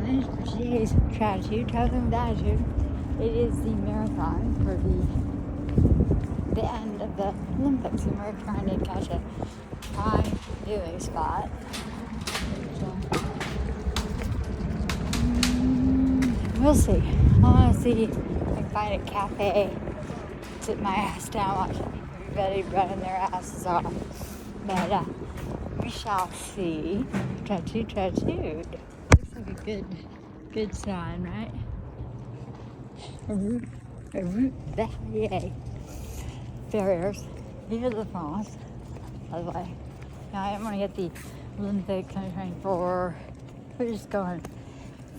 And for today's gratitude, traveling gratitude, it is the marathon for the end of the Olympics, and we're trying to catch a prime viewing spot. So, we'll see. I want to see if I can find a cafe, sit my ass down, watch everybody running their asses off. But we shall see. Gratitude. Looks like a good sign, right? A route, yay. Barriers. Vive la France, by the way. Now, I didn't want to get the Olympic 2024. We're just going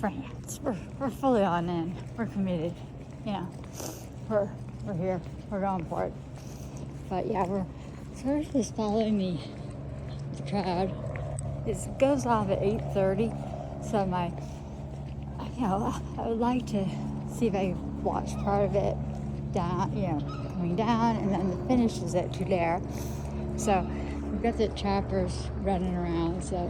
France. We're fully on in. We're committed. You know, we're here. We're going for it. But yeah, we're sort of just following the crowd. It goes off at 8:30. So I would like to see if I can watch part of it down, coming down, and then the finish is at Tulare. So we've got the choppers running around, so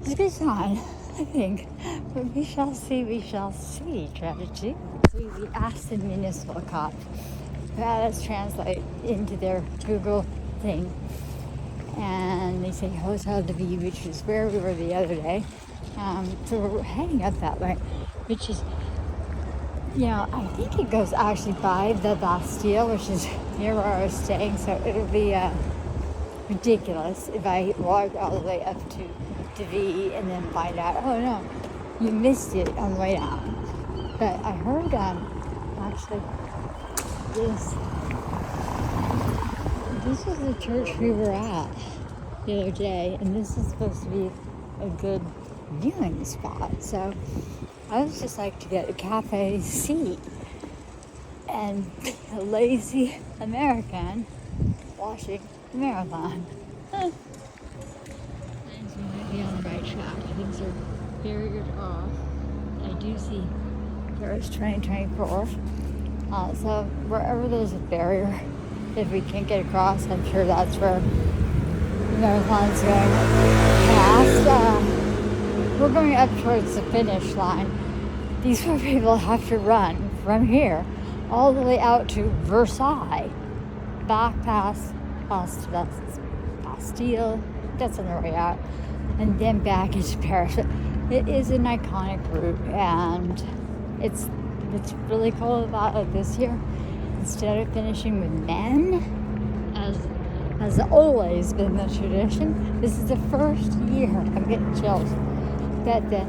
it's a good sign, I think. But we shall see, strategy. So we asked the municipal cop to have us translate into their Google thing. And they say Hotel de Ville, which is where we were the other day. So we're heading up that way, which is, I think it goes actually by the Bastille, which is near where I was staying. So it'll be ridiculous if I walk all the way up to Ville and then find out, oh no, you missed it on the way down. But I heard actually this was the church we were at the other day, and this is supposed to be a good viewing spot. So I would just like to get a cafe seat and a lazy American watching the marathon. Nice, we might be on the right track. Things are barriered off. I do see Paris 2024. So wherever there's a barrier, if we can't get across, I'm sure that's where the marathon's going past. We're going up towards the finish line. These poor people have to run from here all the way out to Versailles, back past Bastille, that's on their way out, and then back into Paris. It is an iconic route, and it's really cool about it this year. Instead of finishing with men, as has always been the tradition, this is the first year, I'm getting chills, that the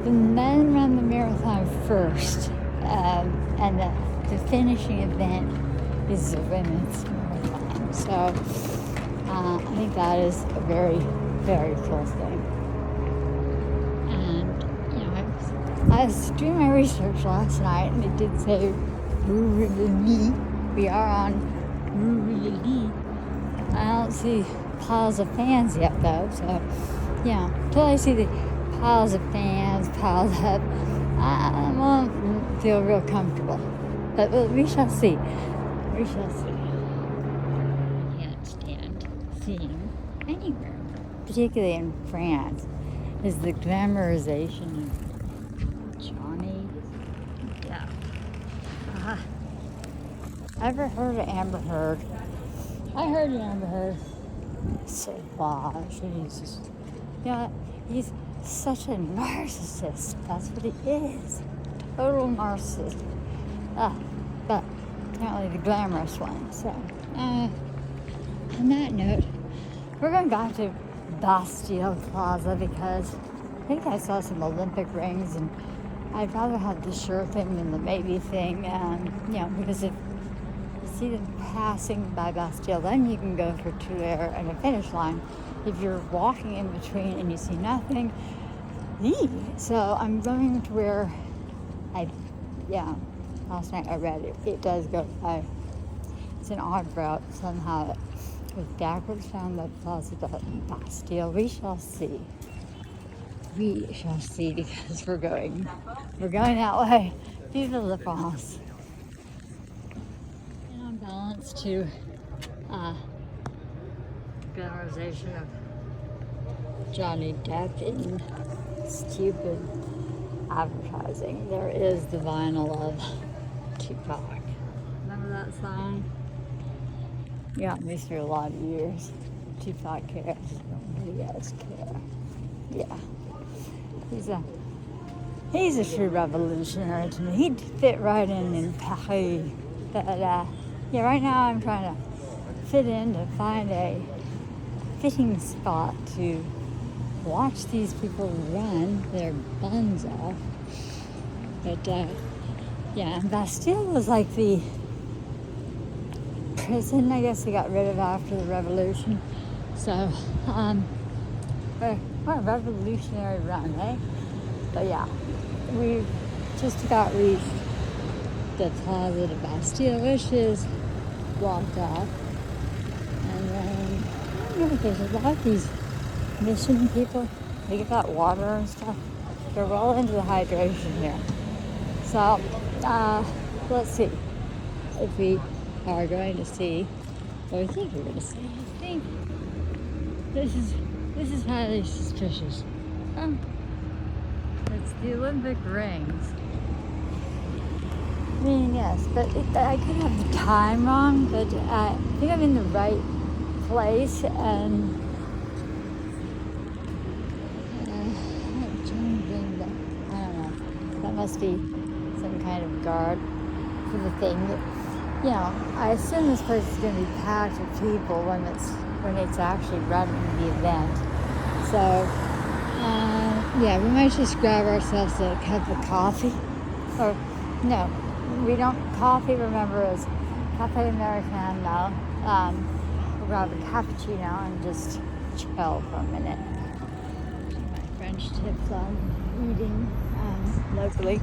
men run the marathon first, and the finishing event is the women's marathon. So I think that is a very, very cool thing. And I was doing my research last night, and it did say Rue Lily. We are on Rue Lily. I don't see piles of fans yet, though. So until I see the piles of fans piled up, I won't feel real comfortable. But we shall see. We shall see. I can't stand seeing anywhere, particularly in France, is the glamorization of Johnny. Yeah. Ever heard of Amber Heard? I heard of Amber Heard. Sauvage. He's such a narcissist. That's what he is. Total narcissist. But apparently the glamorous one. So, on that note, we're going back to Bastille Plaza because I think I saw some Olympic rings, and I'd rather have the sure thing than the maybe thing. Because if you see them passing by Bastille, then you can go for Tulare and a finish line. If you're walking in between and you see nothing, so I'm going to where last night I read it. It does go by. It's an odd route somehow. It goes backwards down the Plaza Bastille. We shall see. We shall see because we're going that way. Vive la France. And on balance to glamorization of Johnny Depp in stupid advertising. There is the vinyl of Tupac. Remember that song? Yeah, me through a lot of years. Tupac cares. Nobody else care. Yeah. He's a true revolutionary to me. He'd fit right in Paris. But yeah, right now I'm trying to fit in to find a fitting spot to watch these people run their buns off. But yeah, and Bastille was like the prison, I guess they got rid of after the revolution. So, what a revolutionary run, eh? But yeah, we just about reached the Plaza de Bastille, which is blocked off. And then, I don't know, there's a lot of these mission people. They get that water and stuff. They're well into the hydration here. So, let's see if we are going to see what we think we're going to see. I think this is highly suspicious. Oh, it's the Olympic rings. I mean, yes, but I could have the time wrong, but I think I'm in the right place, and I don't know. That must be some kind of guard for the thing. You know, I assume this place is going to be packed with people when it's actually running the event. So, yeah, we might just grab ourselves a cup of coffee. Or, no, we don't. Coffee, remember, is Cafe Americano. We'll grab a cappuccino and just chill for a minute. My French tips on eating locally.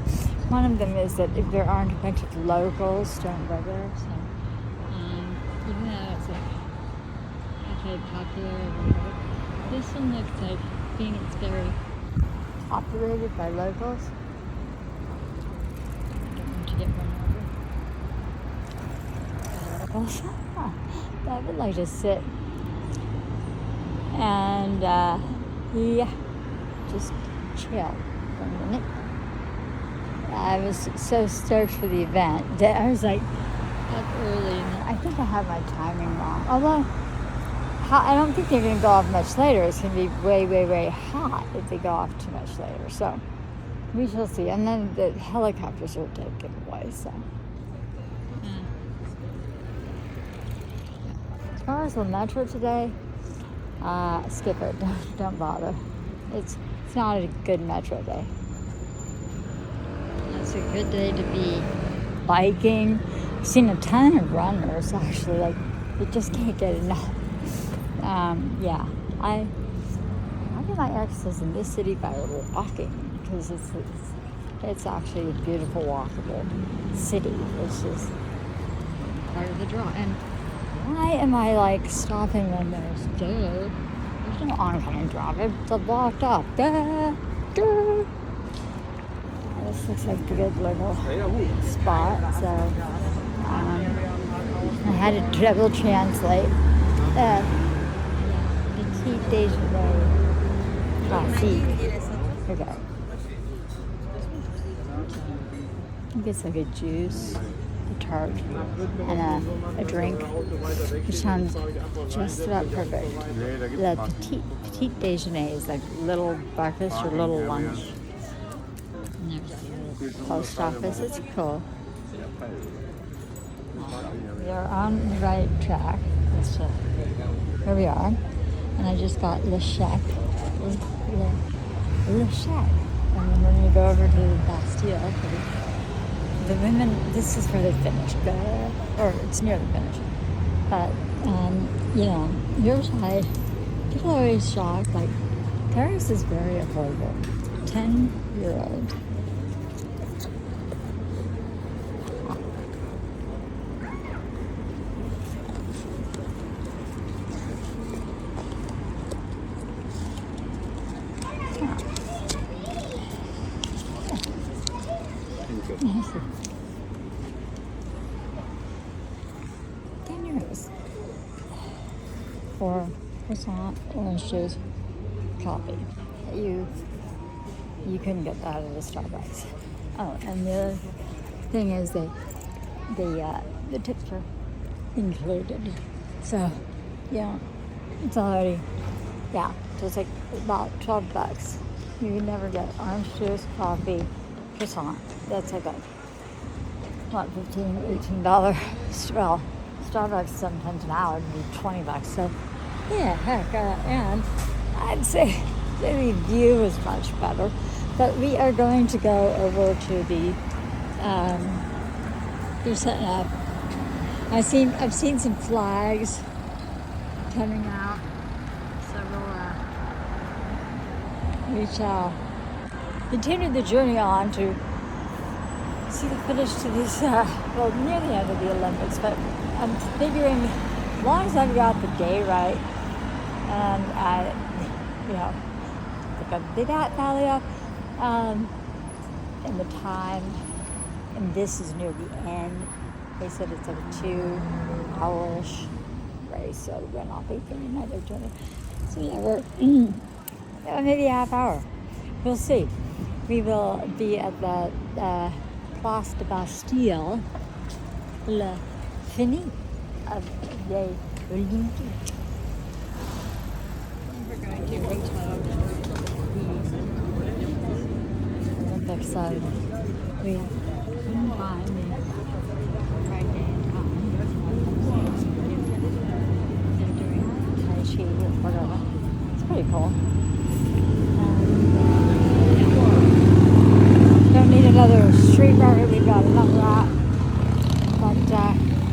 One of them is that if there aren't a bunch of locals, don't go there. So, even though it's like cafe popular or whatever, this one looks like being it's very populated by locals. I don't want to get run over. Locals. I would like to sit and yeah, just chill for a minute. I was so stoked for the event that I was like up early, and I think I had my timing wrong. Although I don't think they're going to go off much later. It's going to be way, way, way hot if they go off too much later. So we shall see. And then the helicopters are taken away. So as far as the metro today, skip it. Don't bother. It's not a good metro day. It's a good day to be biking. I've seen a ton of runners actually, like they just can't get enough. Yeah, I get my exercise in this city by walking because it's actually a beautiful walkable city, which is part of the draw. And why am I like stopping when there's no oncoming traffic? It's blocked off. This looks like a good little spot, so I had to double translate. Petit déjeuner classique. Okay. I think it's like a juice, a tart, and a drink, which sounds just about perfect. The petit déjeuner is like little breakfast or little lunch. And there's a little post office. It's cool. We are on the right track. Here we are. And I just got Le Chèque. Le Chèque. And then we're going to go over to the Bastille. The women, this is where they finish. Or it's near the finish. But, you know, here's why people are always shocked. Like, Paris is very affordable. 10-year-old. €10 for croissant, orange juice, coffee. You you couldn't get that at a Starbucks. Oh, and the other thing is the tips are included. So, yeah, it's already, yeah, so it's like about $12. You can never get orange juice, coffee, croissant. That's like a, what, $15, $18? Well, Starbucks sometimes now would be $20. So, yeah, heck, and I'd say the view is much better. But we are going to go over to the, they're setting up. I've seen some flags coming out, so we shall continue the journey on to see the finish to this, well, near the end of the Olympics, but I'm figuring as long as I've got the day right, and I, you know, think I'll be that value, and the time, and this is near the end. They said it's like a 2-hour-ish race, so we're not beating another 20. So yeah, we're maybe a half hour. We'll see. We will be at the Place de Bastille, le fini of the Olympique. We're going to reach out the Olympic side. We couldn't find the right day and time. They're doing Tai Chi or whatever. It's pretty cool. Don't need another street market. We've got enough of that. But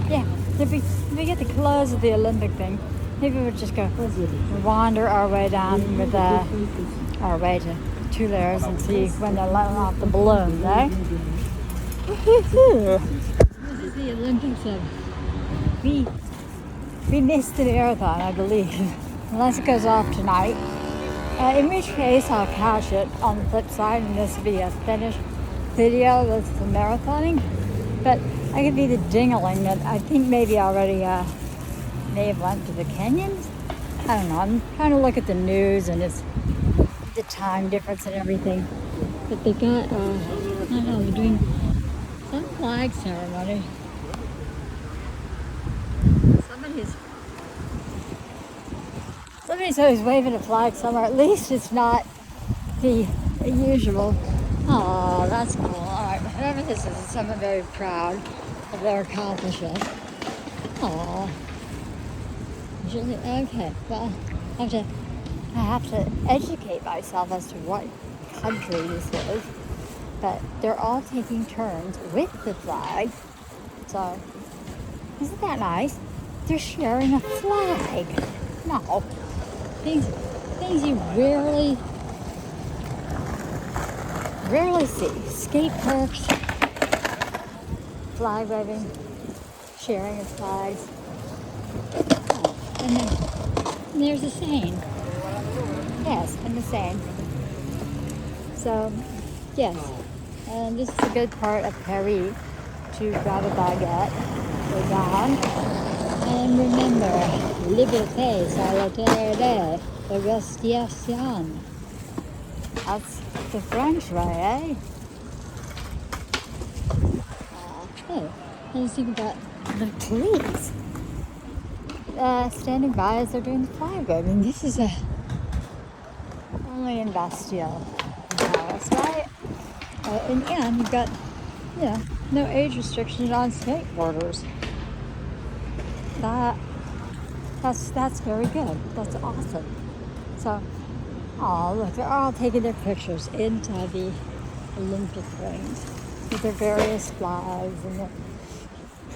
yeah, if we get the close of the Olympic thing, maybe we'll just go wander our way down with our way to Tuileries and see when they're letting off the balloons, eh? This is the Olympics of we missed the marathon, I believe, unless it goes off tonight. In which case, I'll catch it on the flip side, and this will be a finished video with the marathoning. But I could be the dingling that I think maybe already may have went to the canyons. I don't know. I'm trying to look at the news, and it's the time difference and everything. But they got, I don't know, they're doing some flag ceremony. Somebody's always waving a flag somewhere. At least it's not the usual. Oh, that's cool. All right, whoever this is, someone very proud of their accomplishment. Oh, okay. Well, I have to educate myself as to what country this is. But they're all taking turns with the flag. So, isn't that nice? They're sharing a flag. No. Things you rarely see. Skate parks, flag waving, sharing of flags. Oh, and then there's a Seine. Yes, and the Seine. So, yes, and this is a good part of Paris to grab a baguette, go down, and remember, liberté, solidarité, égalisation. That's the French way, eh? Oh, let's even got the police standing by as they're doing the flag waving. This is only in Bastille, Paris, right? And you've got, no age restrictions on skateboarders. That's very good. That's awesome. So, look, they're all taking their pictures inside the Olympic rings with their various flags and their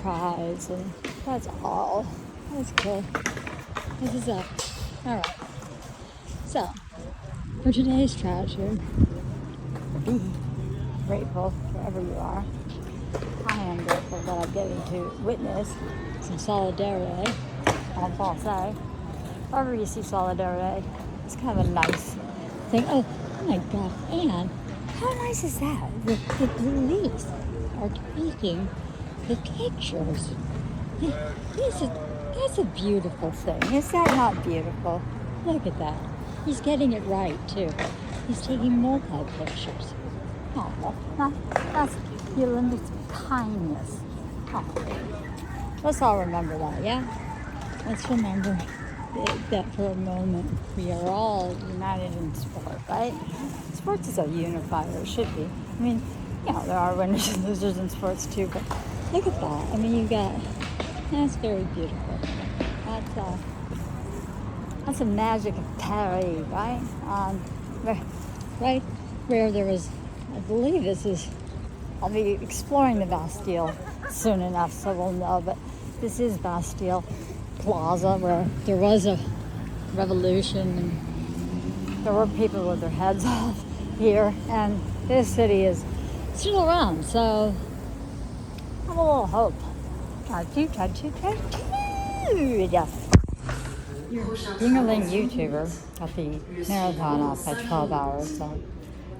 prize, and that's all. That's cool. This is all right. So, for today's tragedy, be grateful wherever you are. I am grateful that I'm getting to witness some solidarity en français. Wherever you see solidarity, it's kind of a nice thing. Oh my God, and how nice is that? The police are taking the pictures. That's a beautiful thing. Is that not beautiful? Look at that. He's getting it right, too. He's taking multi-pictures. Oh, that's the Olympics of kindness. Oh. Let's all remember that, yeah? Let's remember that for a moment. We are all united in sport, right? Sports is a unifier, it should be. I mean, there are winners and losers in sports too, but look at that. I mean, that's very beautiful. That's a magic of Paris, right? Right where there was, I believe I'll be exploring the Bastille soon enough, so we'll know, but this is Bastille Plaza, where there was a revolution and there were people with their heads off here, and this city is still around, so I have a little hope. Try to. Yeah. Yingling YouTuber got the marathon off by 12 hours, so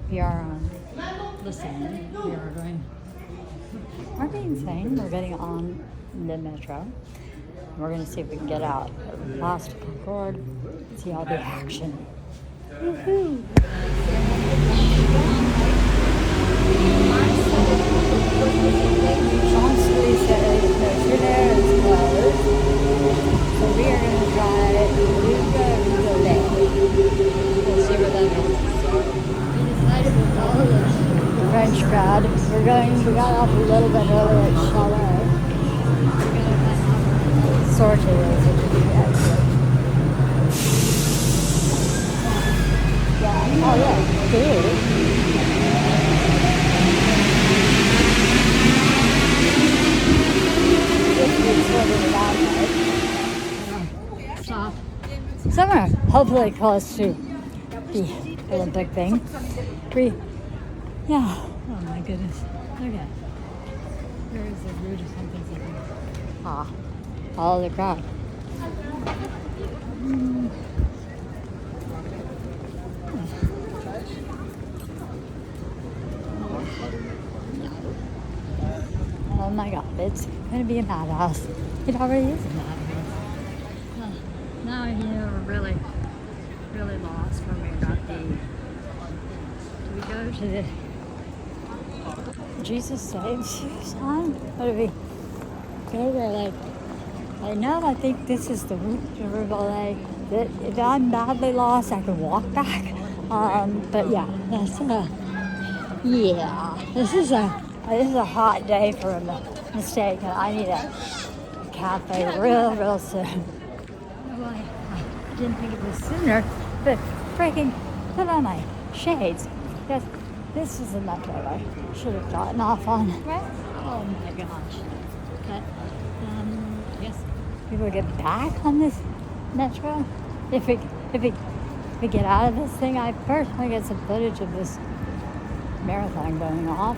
we are listening. We are going. Aren't we insane? We're getting on the metro. We're going to see if we can get out past Concorde, see all the action. Woohoo! Champs-Élysées is closed, so we are going to try We'll see where that is. We decided with all the French crowd, we got off a little bit early at Chalet. Sorted as it could be exit. Yeah, oh yeah, good. Stop. Somewhere hopefully close to the Olympic thing. Yeah. Oh my goodness. Okay. There is a root of something. Follow the crowd. Oh my god, it's gonna be a madhouse. It already is a madhouse. Now we're really, really lost when we got do we go to the Jesus Saves You sign? Or do we go there I think this is the route to Rivoli. If I'm badly lost, I can walk back. But yeah, this is a hot day for a mistake, and I need a cafe real soon. I didn't think of this sooner, but freaking put on my shades. Yes, this is the metro I should have gotten off on. Right? Oh my gosh. But yes, we will get back on this metro if we get out of this thing. I personally get some footage of this marathon going off.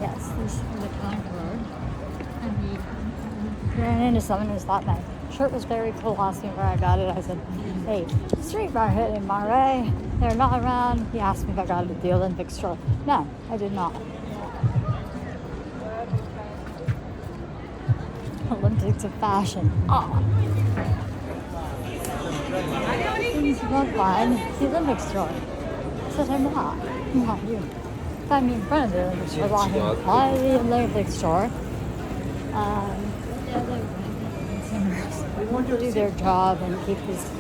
Yes, this is the Concorde. And we ran into someone who thought my shirt was very cool, asked me where I got it. I said, hey, Street Market in Marais, they're not around. He asked me if I got it at the Olympic store. No, I did not. Olympics of fashion. Things won't find the Olympic store. So I'm not you. Find me in front of the Olympic store, walking by the Olympic store. We want to do their job and keep this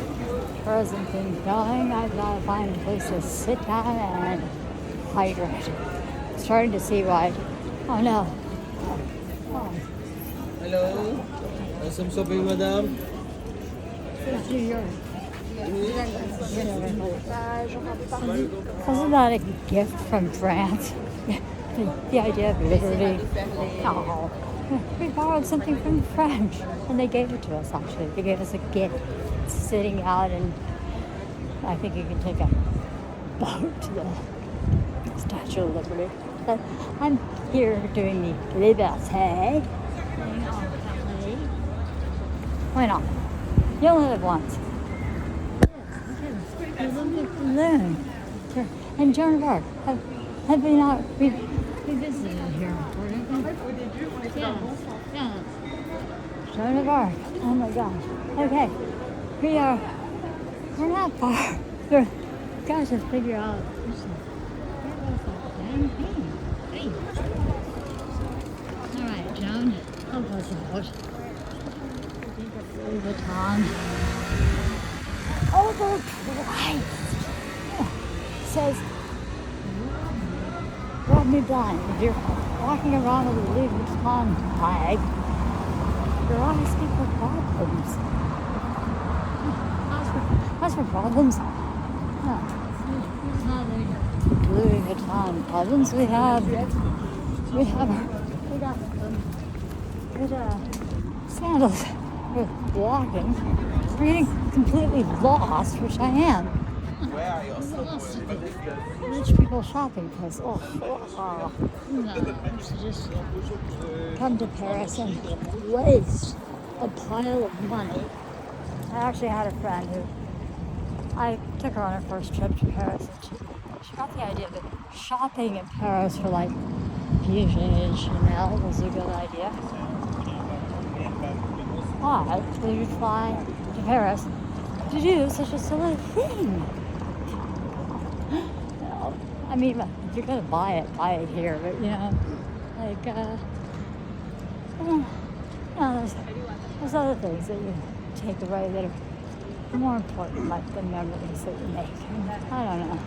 tourism thing going. I've got to find a place to sit down and hydrate. Starting to see why. Oh no. Hello. Some shopping, madam. Wasn't that a gift from France? The idea of liberty. Oh. We borrowed something from the French, and they gave it to us, actually. They gave us a gift sitting out, and I think you can take a boat to the Statue of Liberty. But I'm here doing the Liberté. Why not? You only live once. Yes, the Olympic balloon. And Joan of Arc. Have we not... We visited here before, didn't we? Yeah. Joan of Arc. Oh my gosh. Okay. We're not far. got to figure out where was that dang thing. Hey. Alright, Joan, help us out. Louis Vuitton. Overpriced. Says, rob me blind. If you're walking around with a Louis Vuitton bag, you're asking for problems. As for problems, no. Louis Vuitton problems. We got sandals. We're walking. We're getting completely lost, which I am. Lost. Rich people shopping place. No, I should just come to Paris and waste a pile of money. I actually had a friend who I took her on her first trip to Paris, and she got the idea that shopping in Paris for like Piaget and Chanel was a good idea. Why would you fly to Paris to do such a silly thing? Well, I mean, if you're gonna buy it here, but there's other things that you take away that are more important, like the memories that you make. And I don't know.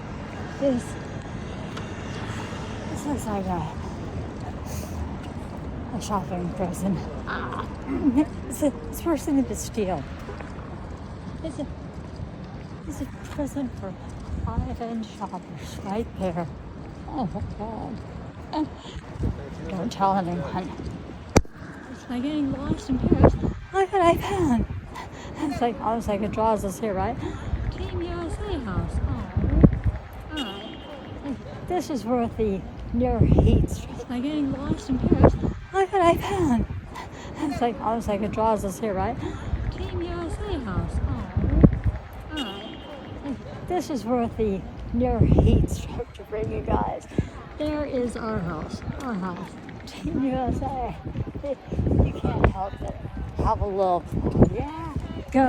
This looks like a shopping prison. It's worse than the Bastille. It's a prison for high-end shoppers right there. Oh my God. Don't tell anyone. It's like getting lost in Paris. Look what I found. I was like, it draws us here, right? Team USA house. Oh, alright. This is worth the near heat stress by getting lost in Paris. Look what I found. I was like, it draws us here, right? Team USA house. Oh, alright. This is worth the near heat stroke to bring you guys. There is our house. Our house. Team USA. You can't help but have a little. Yeah. Go.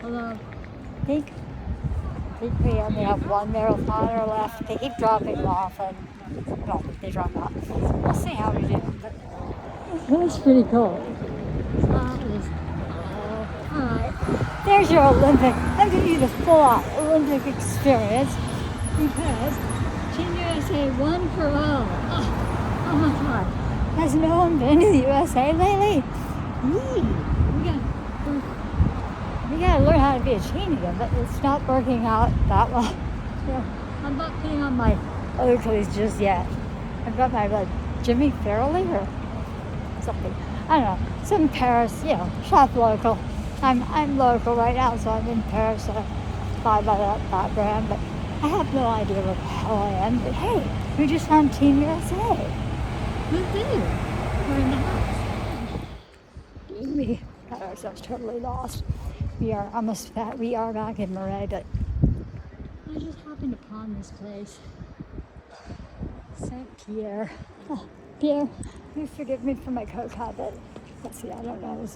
Hello. I think we only have one marathoner left. They keep dropping off, and well, they drop off. We'll see how we do. But that's pretty cool. Alright. There's your Olympic. I'm giving you the full-on Olympic experience because Team USA won for all. Oh my God. Has no one been to the USA lately? We gotta learn how to be a chain again, but it's not working out that well. I'm not putting on my other clothes just yet. I've got my Jimmy Farrelly or something. I don't know. It's in Paris, shop local. I'm local right now, so I'm in Paris. So I buy by that brand, but I have no idea what the hell I am. But hey, we just found Team USA. Woohoo! We're in the house. We got ourselves totally lost. We are back in Marais, but I just happened upon this place. Saint Pierre. Oh, Pierre, you forgive me for my coke habit. Let's see, I don't know.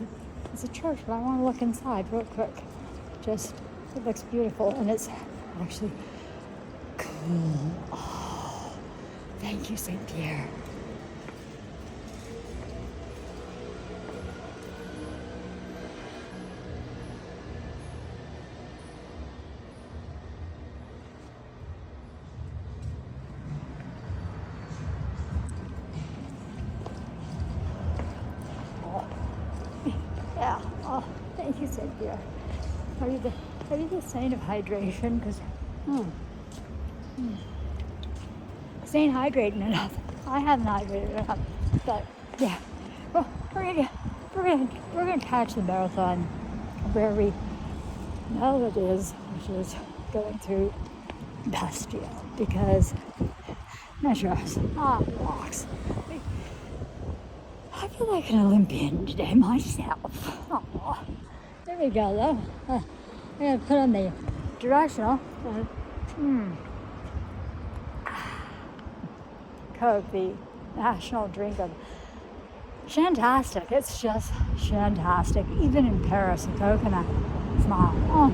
It's a church, but I want to look inside real quick. It looks beautiful, and it's actually cool. Oh, thank you, Saint Pierre. Yeah. Oh, thank you, Cynthia. Are you the saint of hydration? Because staying hydrated enough. I haven't hydrated enough. But yeah, well, we're gonna catch the marathon where we know it is, which is going through Bastille, because measures, walks. I feel like an Olympian today myself. Oh, there we go, though. I'm going to put on the directional. Coke, the national drink of Shantastic. It's just Shantastic. Even in Paris, a coconut smile. Oh.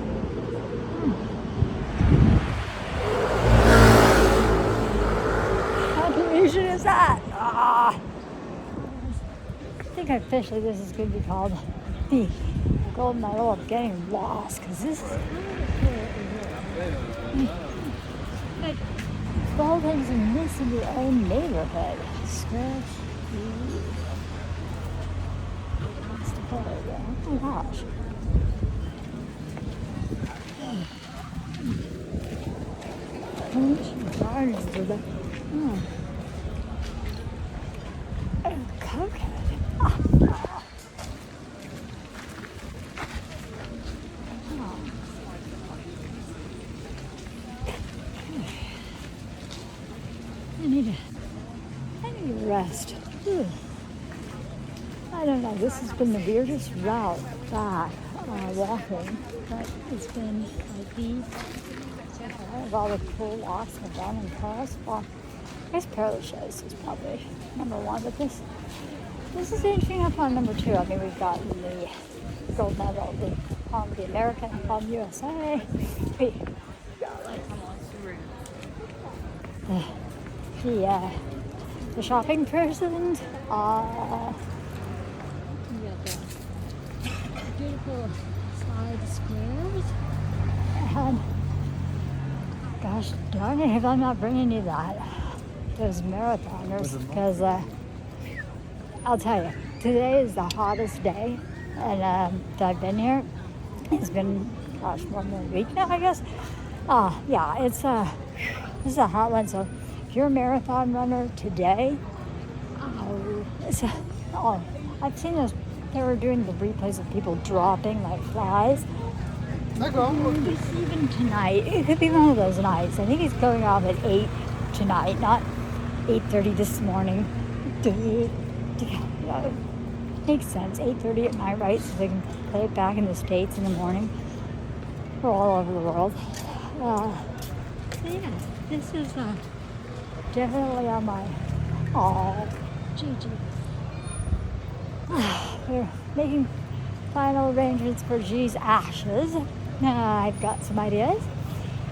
think officially this is going to be called the gold medal of getting lost, because this is like all things are missing your own neighborhood. Scratch. That's the part, yeah. Oh my gosh. Gardens are the cokehead. I need to rest. I don't know. This has been the weirdest route back walking, but it's been like these. Of all the cool walks I've done in Paris. Well, I guess Perilous Shows is probably number one, but this is inching up on number two. I mean, we've gotten the gold medal, the American from USA. We got like the shopping person. We got the beautiful side squares. And gosh darn it if I'm not bringing you that. Those marathoners, because I'll tell you, today is the hottest day, and that I've been here. It's been, gosh, more than a week now, I guess. Yeah, this is a hot one, so if you're a marathon runner today, I've seen those, they were doing the replays of people dropping like flies. Even tonight, it could be one of those nights. I think he's going off at 8 tonight, not 8:30 this morning. Makes sense, 8:30 at night, right? So they can play it back in the States in the morning. We're all over the world. So yeah, this is definitely on my, GG. We're making final arrangements for G's ashes. I've got some ideas,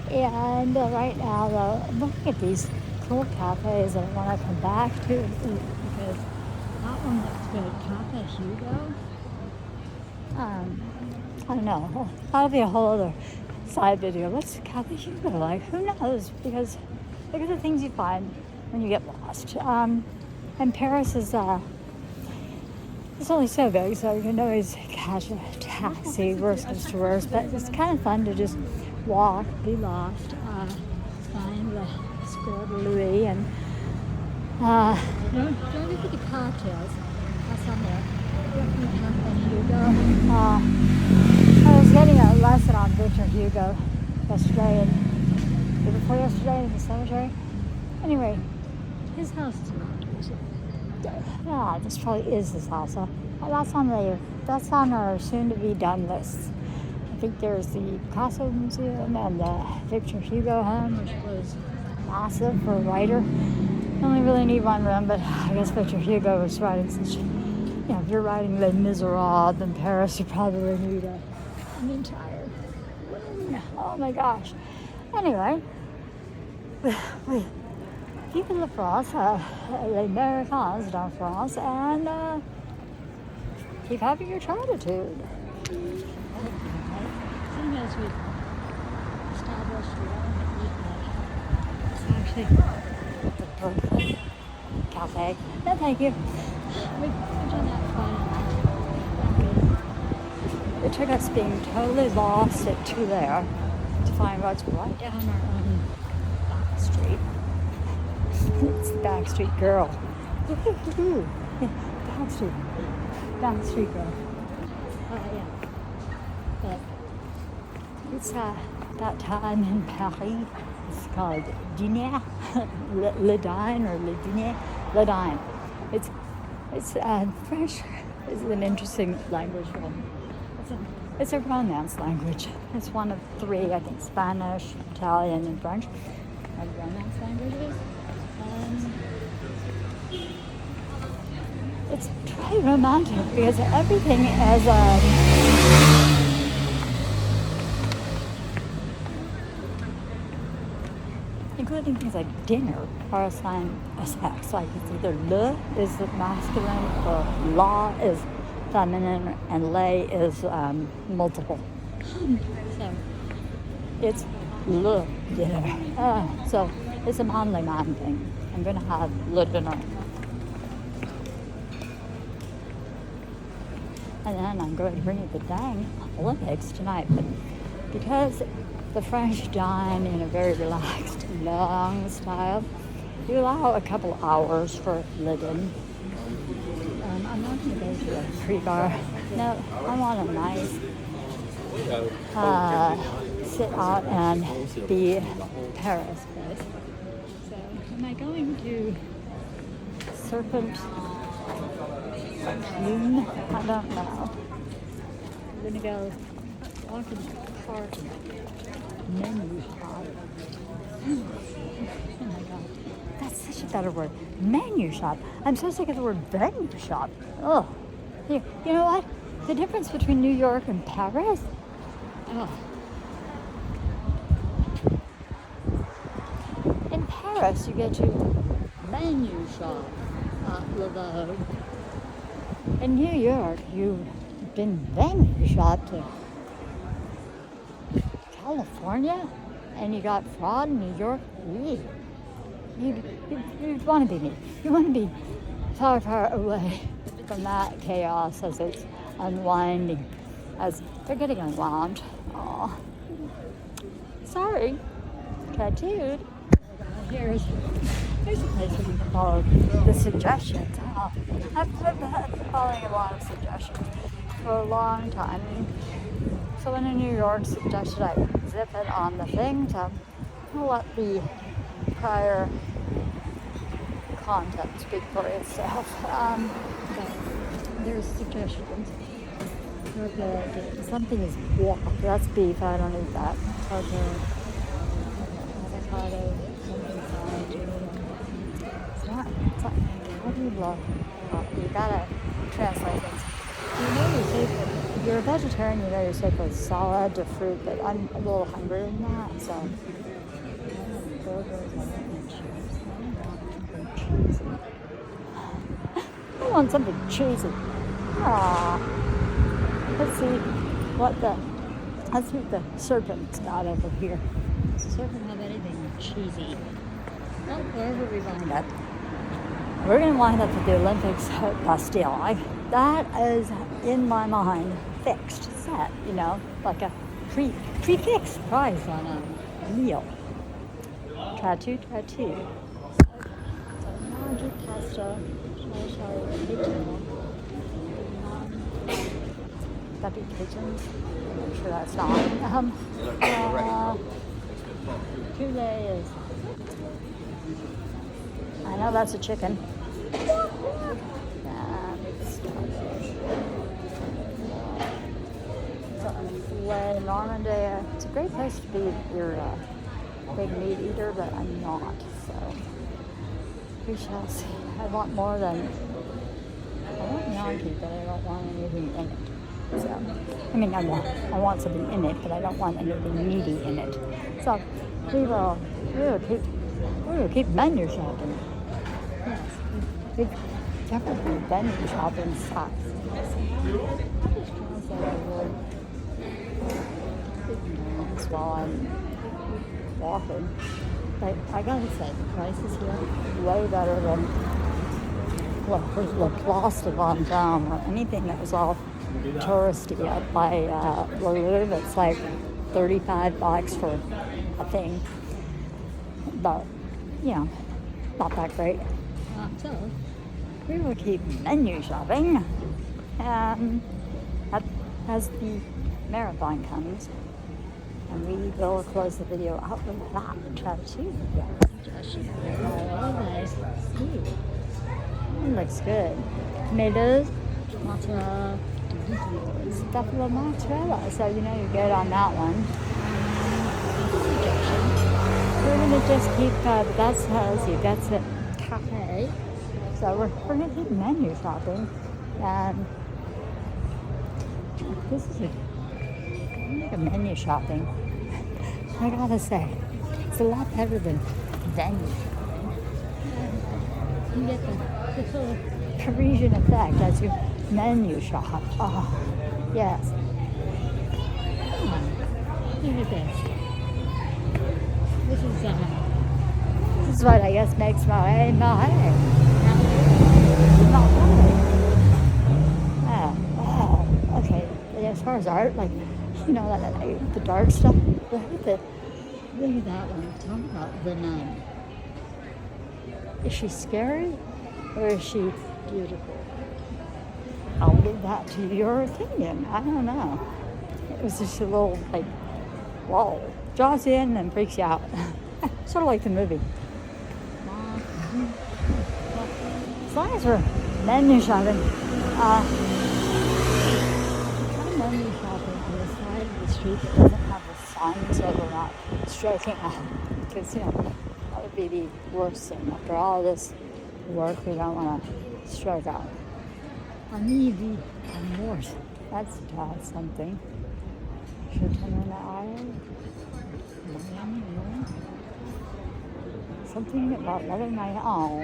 and right now though, I'm looking at these cool cafes that I want to come back to and eat, because that one looks good. Cafe Hugo. I don't know. That'll be a whole other side video. What's Cafe Hugo like? Who knows? Because look at the things you find when you get lost. And Paris is it's only so big, so you can always catch a taxi, worst comes to worst. But it's kind of fun to just walk, be lost, find the Square de Louis, and don't look at the cocktails. That's on there. I was getting a lesson on Victor Hugo yesterday and before yesterday in the cemetery. Anyway, his house is not. Yeah, this probably is his house. So that's on our soon-to-be done list. I think there's the Picasso Museum and the Victor Hugo home, which was massive for a writer. You only really need one room, but I guess Victor Hugo was writing such. If you're writing Les Miserables in Paris, you probably need an entire room. Oh my gosh. Anyway, Vive la France, les Americans dans France, and keep having your childhood. Sometimes we establish we don't eat it's actually the Brooklyn Cafe. No, thank you. We've done that fun. It took us being totally lost at Tulare to find what's right down our own back street. It's the Backstreet Girl. Yeah, Backstreet Girl. Yeah. But it's that time in Paris. It's called Dîner, Le Dîner or Le Dîner, Le Dîner. It's French. It's an interesting language. It's a Romance language. It's one of three, I think: Spanish, Italian, and French. Are Romance languages. It's very romantic because everything is including things like dinner, are assigned a sex. Like it's either le is masculine or la is feminine and lay is multiple. So it's le dinner. So it's a manly man thing. I'm gonna have le dinner. And then I'm going to bring you the dang Olympics tonight. But because the French dine in a very relaxed, long style, you allow a couple hours for le-din. I'm not going to go to a free bar. No, I want a nice sit out and be Paris place. So am I going to Serpent Plume? I don't know. I'm gonna go walk in the park and menu shop. Oh my god. That's such a better word. Menu shop. I'm so sick of the word venue shop. Oh. You know what? The difference between New York and Paris? Oh. In Paris, you get to menu shop at Le Vogue. In New York, you've been venue shop to California, and you got fraud in New York. You'd want to be me. You want to be far, far away from that chaos as it's unwinding, as they're getting unwound. Aw. Sorry. Tattooed. Here's a place where you can follow the suggestions. I've been following a lot of suggestions for a long time. So when in New York suggested I zip it on the thing, so I'll let the prior content speak for itself. But there's suggestions. Something is walk. That's beef. I don't eat that. Okay. Avocado. It's not, how do you love? You gotta translate things. You know you're safe. If you're a vegetarian, you know you're safe with salad to fruit, but I'm a little hungrier than that, so. I want something cheesy. Aww. Let's see what the serpent's got over here. Does the serpent have anything cheesy? Well, wherever we wind up. We're going to wind up at the Olympics at Bastille. That is, in my mind, fixed, set, like a prefixed price on a meal. Tattoo. Magic pasta. That'd be pigeons. I'm sure that's not. Poulet is. I know that's a chicken. Le Normandie. It's a great place to be if you're a big meat eater, but I'm not. So we shall see. I want more than. I want gnocchi, but I don't want anything in it. So, I want something in it, but I don't want anything meaty in it. So we will keep menu shopping. Yes, we definitely venue shopping stocks. While I'm walking, but I gotta say, the prices here way better than La Place de Vendôme or anything that was all touristy up by Le Louvre. It's like $35 for a thing, but not that great. So we will keep menu shopping as the marathon comes. And we will close the video out with that and try to see. Oh, nice. Looks good. Tomatoes, mozzarella, stuffed with mozzarella. So you good on that one. We're gonna just keep. That says you get it cafe. So we're gonna keep menu shopping, and this is a menu shopping. I gotta say, it's a lot better than venue. You get the whole Parisian effect as you menu shop. Oh, yes. Look at this. This is what I guess makes my not way. Okay. And as far as art, like, you know, the dark stuff. Look at that one. Talk about the nun. Is she scary or is she beautiful? I'll leave that to your opinion. I don't know. It was just a little like, whoa, draws you in and freaks you out. Sort of like the movie. As long as we're menu shopping, kind of menu shopping on the side of the street that doesn't have a sign so we're not striking out. Because, you know, that would be the worst thing. After all this work, we don't want to strike out. Amivi amor. That's something. Should turn on the aisle. Something about loving Miami. Oh,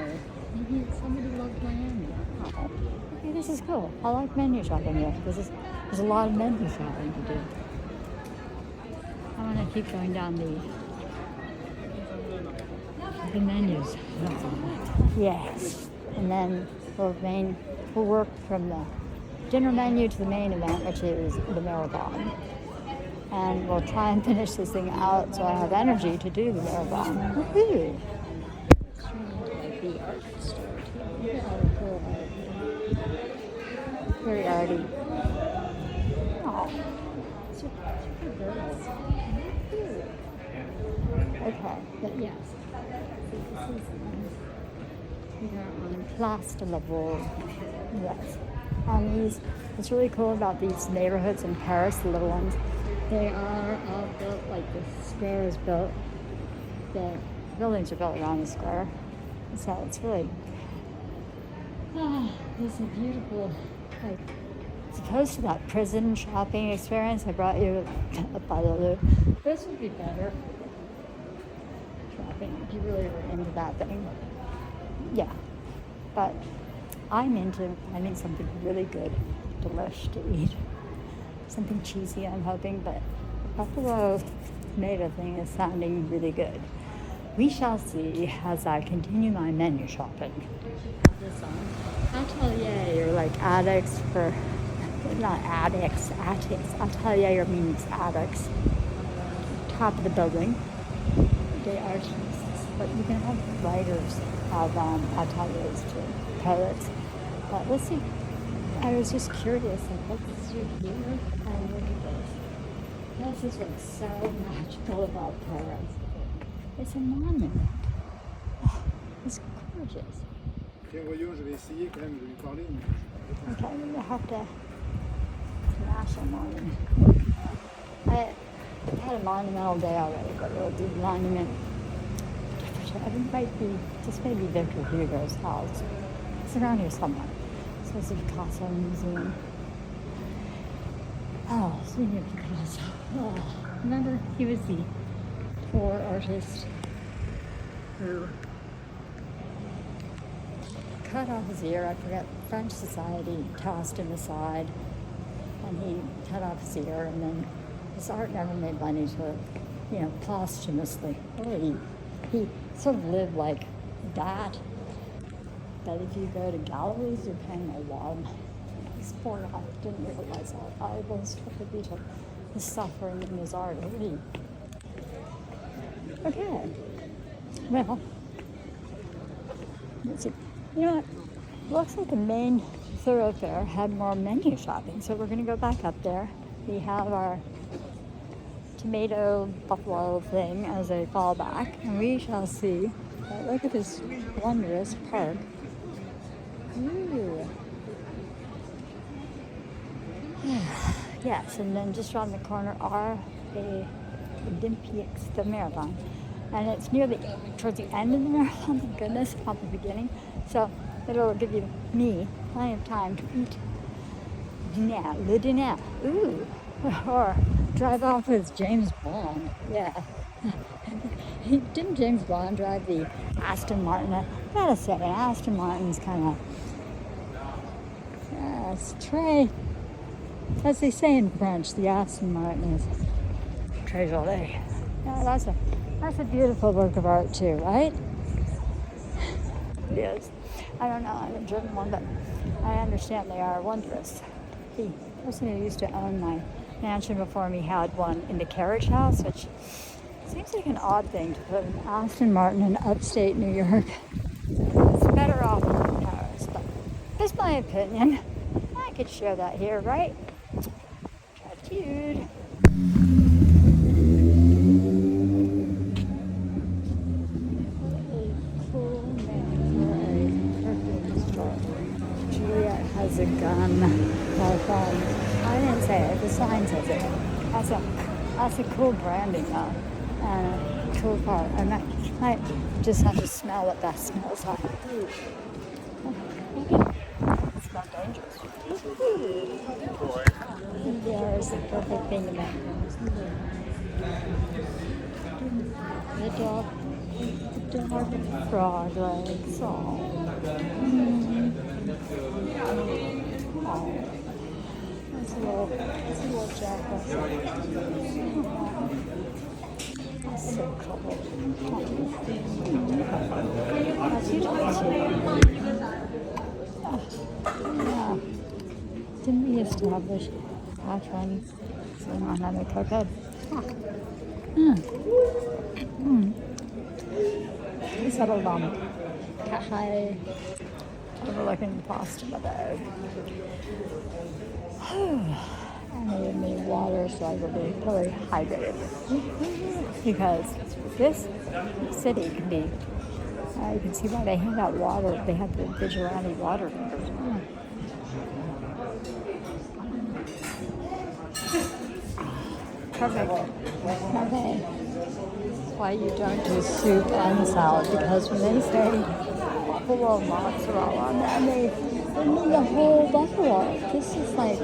maybe somebody loves Miami. Oh, okay, this is cool. I like menu shopping here. There's a lot of menu shopping to do. I want to keep going down the menus. Yes, and then we'll work from the dinner menu to the main event, which is the marathon. And we'll try and finish this thing out so I have energy to do the marathon. Woohoo! The art store too. Very arty. Oh, super girls. Okay, but yes. We are on Place de la Bourse. Yes. What's really cool about these neighborhoods in Paris, the little ones, they are all built like the square is built. The buildings are built around the square. So it's really, this is a beautiful, like, as opposed to that prison shopping experience I brought you up by the loop. This would be better shopping if you really were into that thing. Yeah, but I'm into finding something really good, delish to eat. Something cheesy, I'm hoping, but Buffalo tomato thing is sounding really good. We shall see as I continue my menu shopping. Atelier, or like addicts for, not addicts, Atelier means addicts. Top of the building. They are artists, but you can have writers have ateliers too, poets. But let's see. I was just curious, like, what's here? And look at this. This is what's so magical about Paris. It's a monument. Oh, it's gorgeous. Tiens, voyons, je vais essayer quand même de lui parler. Okay, I'm gonna have to smash a monument. I had a monumental day already, but we'll do the monument. I think this may be Victor Hugo's house. It's around here somewhere. So it's a Picasso museum. Oh, speaking of Picasso. Oh, remember, he was the poor artist who cut off his ear. I forget, French society tossed him aside and he cut off his ear, and then his art never made money to, posthumously. Really, he sort of lived like that. But if you go to galleries, you're paying a lot of money. This poor guy didn't realize how valuable his stuff would be to his suffering in his art. Really. Okay. Well, let's see. You know what? Looks like the main thoroughfare had more menu shopping, so we're going to go back up there. We have our tomato buffalo thing as a fallback, and we shall see. Look at this wondrous park. Ooh. Yes, and then just around the corner are the Olympics, the marathon. And it's towards the end of the marathon, thank goodness, not the beginning. So it'll give me plenty of time to eat le dîner. Ooh. Or drive off with James Bond. Yeah. Didn't James Bond drive the Aston Martin? I gotta say, Aston Martin's kind of, it's très, as they say in French, the Aston Martin is très jolie. Yeah, that's a beautiful work of art too, right? It is. I don't know, I haven't driven one, but I understand they are wondrous. The person who used to own my mansion before me had one in the carriage house, which seems like an odd thing to put an Aston Martin in upstate New York. It's better off in Paris, but that's my opinion. I could share that here, right? Gratitude. Juliet has a gun. I didn't say it. The sign says it. That's a cool branding though, and a cool part. I might just have to smell what that smells like. It smells dangerous. Yeah, it's the perfect thing to make. The dog frog legs. Oh, that's a little jacket. That's so cool. That's you yeah. Didn't we establish that one? So I'm not having a cokehead. We settled on Kahai, overlooking the pasta meadow. I needed me water so I would be really hydrated. Because this city can be, you can see why they hand out water. They have the vigilante water vendors. Perfect. Okay. Why you don't do soup and salad, because when they say buffalo mozzarella, and they mean the whole buffalo. This is like,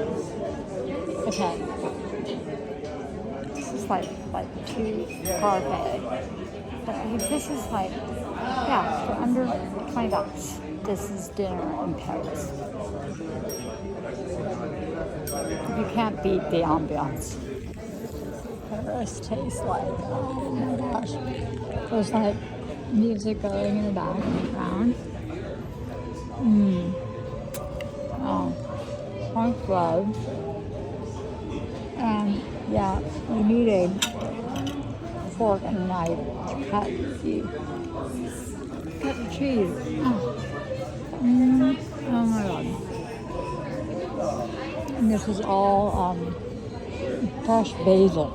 okay, this is like too parfait. But this is like, yeah, for under $20, this is dinner in Paris. You can't beat the ambiance. Paris tastes like, oh my gosh, there's like music going in the background. Oh, point blood. And yeah, you need a fork and a knife to cut the cheese. Oh my god. And this is all fresh basil.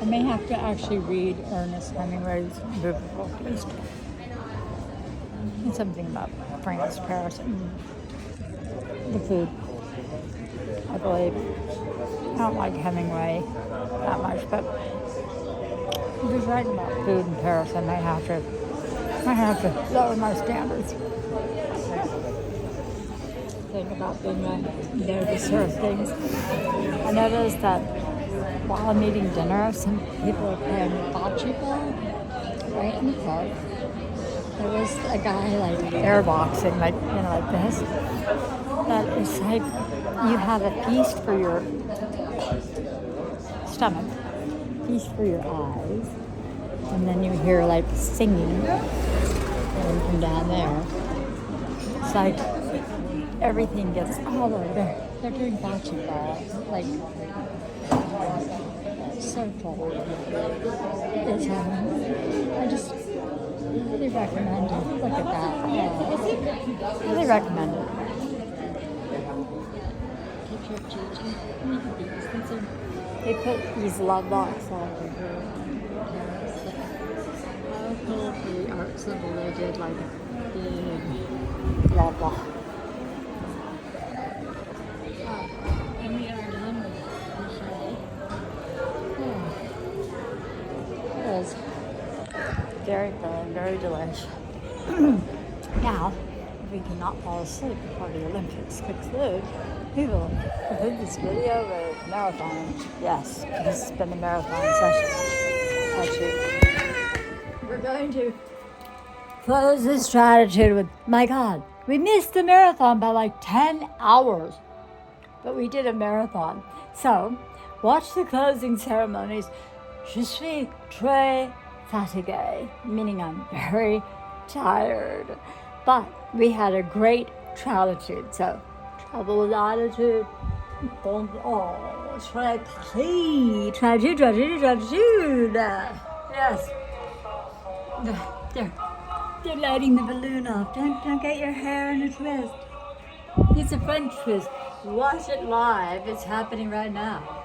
I may have to actually read Ernest Hemingway's Movable Feast. It's something about France, Paris, and the food. I believe. I don't like Hemingway that much, but if he's writing about food in Paris, I might have to lower my standards. Think about being there to serve things. I noticed that while I'm eating dinner, some people are playing bocce ball right in the park. There was a guy like airboxing, like this. That is like you have a feast for your stomach, feast for your eyes, and then you hear like singing from down there. It's like everything gets all over. They're doing bocce ball, like so cool. It's I just really recommend it. Look at that. Really recommend it. They put these love locks all over here. How cool the art symbol they did, like big love lock. And we are done with the show. It was very good, very delicious. Now, if we cannot fall asleep before the Olympics conclude, we will conclude this video with marathon. Yes, because it's been a marathon session. Actually, we're going to close this gratitude with, my God, we missed the marathon by like 10 hours, but we did a marathon. So, watch the closing ceremonies. Je suis très fatiguée, meaning I'm very tired. But we had a great trailitude. So, travel with attitude. Oh, très Paris. Trailitude. Yes. There. They're lighting the balloon off. Don't get your hair in a twist. It's a French twist. Watch it live. It's happening right now.